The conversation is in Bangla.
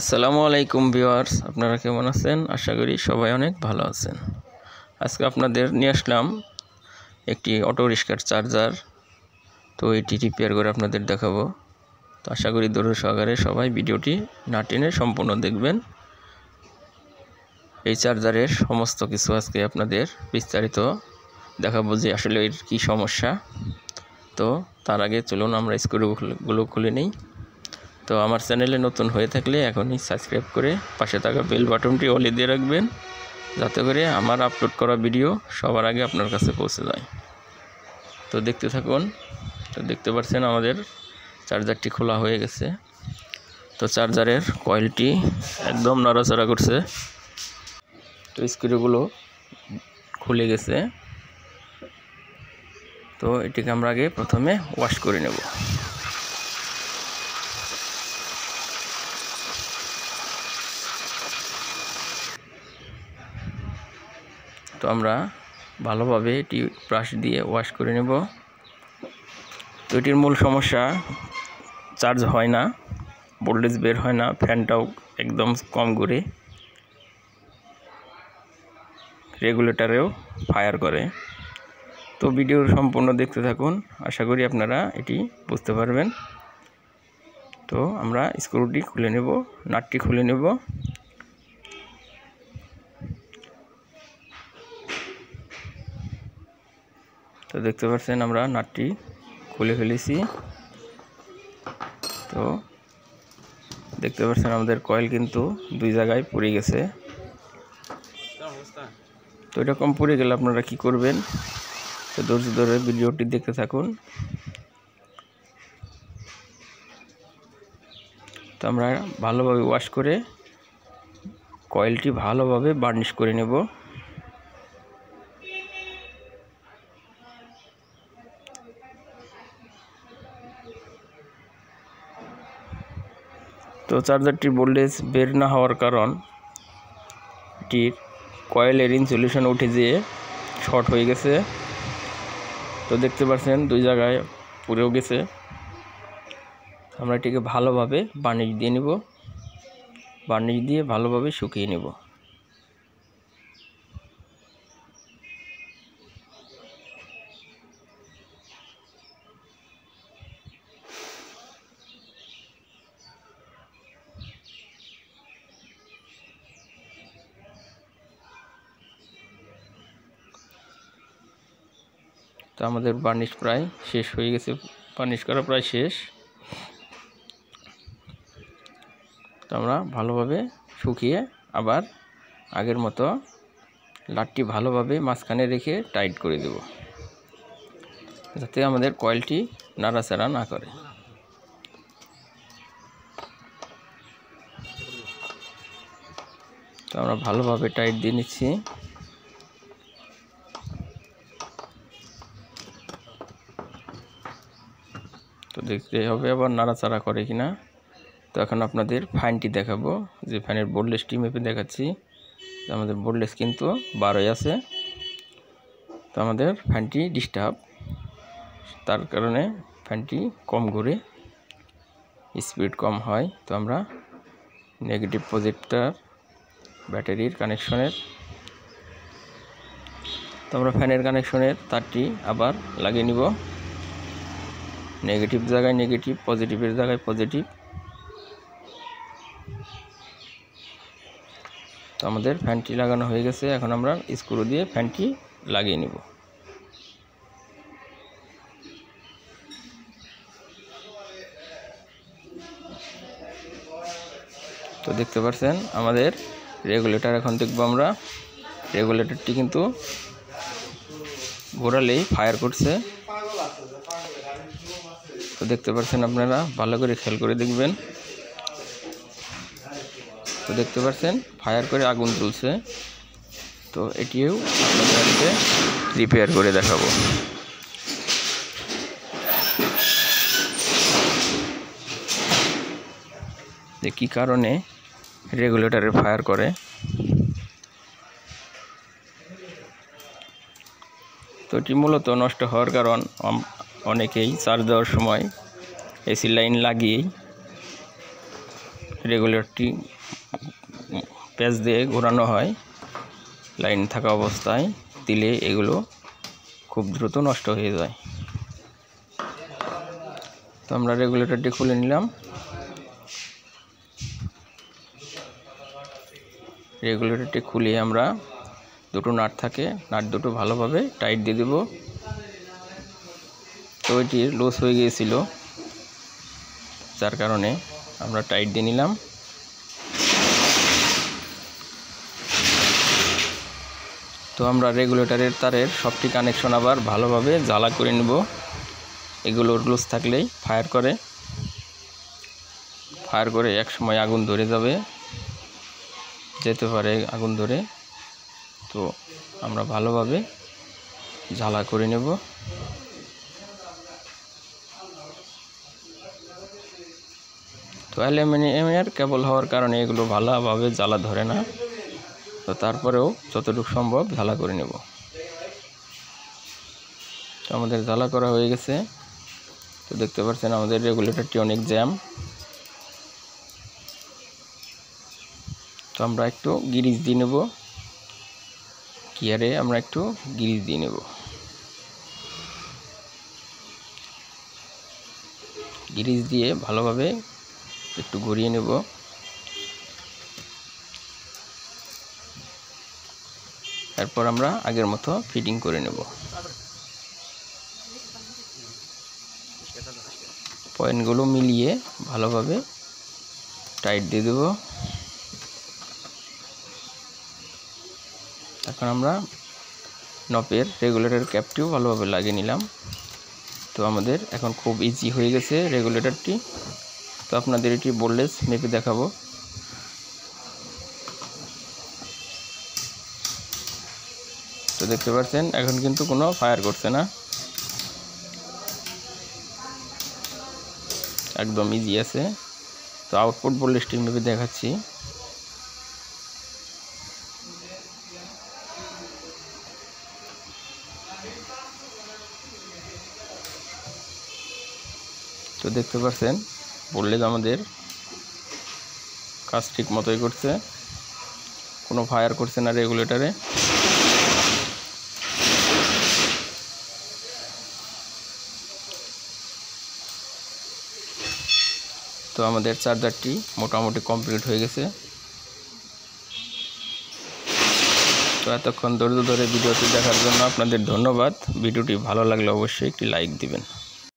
আসসালামু আলাইকুম ভিউয়ার্স, আপনারা কেমন আছেন? আশা করি সবাই অনেক ভালো আছেন। আজকে আপনাদের নিয়ে আসলাম একটি অটো রিক্সার চার্জার। তো এটি রিপেয়ার করে আপনাদের দেখাবো। তো আশা করি ধৈর্য সহকারে সবাই ভিডিওটি না টেনে সম্পূর্ণ দেখবেন। এই চার্জারের সমস্ত কিছু আজকে আপনাদের বিস্তারিত দেখাবো যে আসলে এর কী সমস্যা। তো তার আগে চলুন আমরা স্ক্রুগুলো খুলে নিই। তো আমার চ্যানেলে নতুন হয়ে থাকলে এখনই সাবস্ক্রাইব করে পাশে থাকা বেল বাটনটি অলে দিয়ে রাখবেন, যাতে করে আমার আপলোড করা ভিডিও সবার আগে আপনার কাছে পৌঁছে যায়। তো দেখতে থাকুন। তো দেখতে পাচ্ছেন আমাদের চার্জারটি খোলা হয়ে গেছে। তো চার্জারের কয়েলটি একদম নড়াচড়া করছে। তো স্ক্রুগুলো খুলে গেছে। তো এটিকে আমরা আগে প্রথমে ওয়াশ করে নেব। তো আমরা ভালোভাবে এটি ব্রাশ দিয়ে ওয়াশ করে নেব। তো এটির মূল সমস্যা চার্জ হয় না, ভোল্টেজ বের হয় না, ফ্যানটাও একদম কম ঘুরে, রেগুলেটরেও ফায়ার করে। তো ভিডিও সম্পূর্ণ দেখতে থাকুন, আশা করি আপনারা এটি বুঝতে পারবেন। তো আমরা স্ক্রুটি খুলে নেব, নাটটি খুলে নেব। তো দেখতে পাচ্ছেন আমরা নাটটি খুলে ফেলেছি। তো দেখতে পাচ্ছেন আমাদের কয়েল কিন্তু দুই জায়গায় পড়ে গেছে। তো এরকম পড়ে গেলে আপনারা কি করবেন? তো ধৈর্য ধরে ভিডিওটি দেখতে থাকুন। তো আমরা ভালোভাবে ওয়াশ করে কয়েলটি ভালোভাবে বার্নিশ করে নেব। তো চার্জারটির ভোল্টেজ বের না হওয়ার কারণ এটির কয়েলের ইনসুলেশন উঠে যেয়ে শর্ট হয়ে গেছে। তো দেখতে পাচ্ছেন দুই জায়গায় পুড়েও গেছে। আমরা এটিকে ভালোভাবে বার্নিশ দিয়ে নেব, বার্নিশ দিয়ে ভালোভাবে শুকিয়ে নেব। তো আমাদের বার্নিশ প্রায় শেষ হয়ে গেছে, বার্নিশ করা প্রায় শেষ। তো আমরা ভালোভাবে শুকিয়ে আবার আগের মতো লাটটি ভালোভাবে মাঝখানে রেখে টাইট করে দেব, যাতে আমাদের কয়েলটি নাড়াচাড়া না করে। তো আমরা ভালোভাবে টাইট দিয়ে নিচ্ছি। তো দেখতে হবে আবার নাড়াচাড়া করে কিনা। তো এখন আপনাদের ফ্যানটি দেখাবো, যে ফ্যানের ভোল্টেজটি মেপে দেখাচ্ছি। আমাদের ভোল্টেজ কিন্তু 12 আছে। তো আমাদের ফ্যানটি ডিস্টার্ব, তার কারণে ফ্যানটি কম ঘুরে, স্পিড কম হয়। তো আমরা নেগেটিভ পজিটিভটার ব্যাটারির কানেকশনের, তো আমরা ফ্যানের কানেকশনের তারটি আবার লাগিয়ে নিব। নেগেটিভ জায়গায় নেগেটিভ, পজিটিভের জায়গায় পজিটিভ। তো আমাদের ফ্যানটি লাগানো হয়ে গেছে। এখন আমরা স্ক্রু দিয়ে ফ্যানটি লাগিয়ে নিব। তো দেখতে পাচ্ছেন আমাদের রেগুলেটর, এখন দেখব আমরা রেগুলেটরটি কিন্তু ঘোরালেই ফায়ার করছে। তো দেখতে পাচ্ছেন আপনারা ভালো করে খেয়াল করে দেখবেন। তো দেখতে পাচ্ছেন ফায়ার করে আগুন তুলছে। তো এটিও আপনাদেরকে রিপেয়ার করে দেখাবো। যে কী কারণে রেগুলেটরে ফায়ার করে। তো এটি মূলত নষ্ট হওয়ার কারণ অনেকেই চার্জ দেওয়ার সময় এসি লাইন লাগিয়েই রেগুলেটরটি প্যাচ দিয়ে ঘোরানো হয় লাইন থাকা অবস্থায়, দিলে এগুলো খুব দ্রুত নষ্ট হয়ে যায়। তো আমরা রেগুলেটরটি খুলে নিলাম। রেগুলেটরটি খুলে আমরা দুটো নাট থাকে, নাট দুটো ভালোভাবে টাইট দিয়ে দেব। তো এটি লুজ হয়ে গিয়েছিল, যার কারণে আমরা টাইট দিয়ে নিলাম। তো আমরা রেগুলেটরের তারের সবটি কানেকশন আবার ভালোভাবে জ্বালা করে নেব। এগুলো লুজ থাকলেই ফায়ার করে এক সময় আগুন ধরে যেতে পারে আগুন ধরে। তো আমরা ভালোভাবে জ্বালা করে নেব। তো অ্যালুমিনিয়ামের কেবল হওয়ার কারণে এগুলো ভালোভাবে জ্বালা ধরে না, তো তারপরেও যতটুকু সম্ভব জ্বালা করে নেব। তো আমাদের জ্বালা করা হয়ে গেছে। তো দেখতে পাচ্ছেন আমাদের রেগুলেটরটি অনেক জ্যাম। তো আমরা একটু গিরিজ দিয়ে নেব, গিয়ারে আমরা একটু গিরিজ দিয়ে নেব। গিরিজ দিয়ে ভালোভাবে একটু ঘুরিয়ে নেব। এরপর আমরা আগের মতো ফিটিং করে নেব। পয়েন্টগুলো মিলিয়ে ভালোভাবে টাইট দিয়ে দেব। এখন আমরা নপের রেগুলেটর ক্যাপটিও ভালোভাবে লাগিয়ে নিলাম। তো আমাদের এখন খুব ইজি হয়ে গেছে রেগুলেটরটি। তো আপনাদের এটি বোল্টলেস মেপে দেখাবো। তো দেখতে পাচ্ছেন এখন কিন্তু কোনো ফায়ার করছে না, একদম ইজি আছে। তো আউটপুট বোল্টলেসটি মেপে দেখাচ্ছি। তো দেখতে পাচ্ছেন বোল্টলেস আমাদের কাজ ঠিক মতোই করছে, কোনো ফায়ার করছে না রেগুলেটরে। তো আমাদের চার্জারটি মোটামুটি কমপ্লিট হয়ে গেছে। তো এতক্ষণ ধৈর্য ধরে ভিডিওটি দেখার জন্য আপনাদের ধন্যবাদ। ভিডিওটি ভালো লাগলে অবশ্যই একটি লাইক দিবেন।